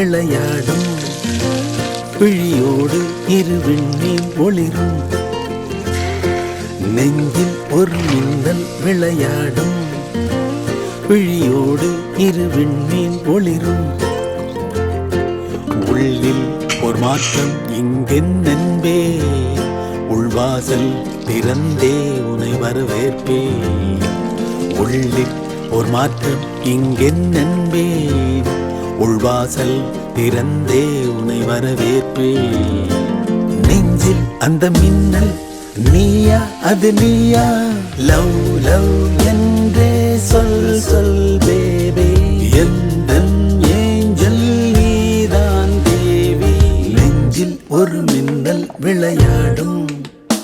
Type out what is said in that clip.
விளையாடும் விழியோடு இரு விண்மீன் ஒளிரும் நெஞ்சில் ஒரு மின்னல் விளையாடும் விழியோடு இரு விண்மீன் ஒளிரும் உள்ளில் ஒரு மாற்றம் இங்கென்னன்பே உள்வாசல் திறந்தே உனை வரவேற்பே உள்ளில் ஒரு மாற்றம் இங்கென்னன்பே உள்வாசல் திறந்தே உனை வரவேற்பே நெஞ்சில் அந்த மின்னல் நீயா அது நீயா லவ் லவ்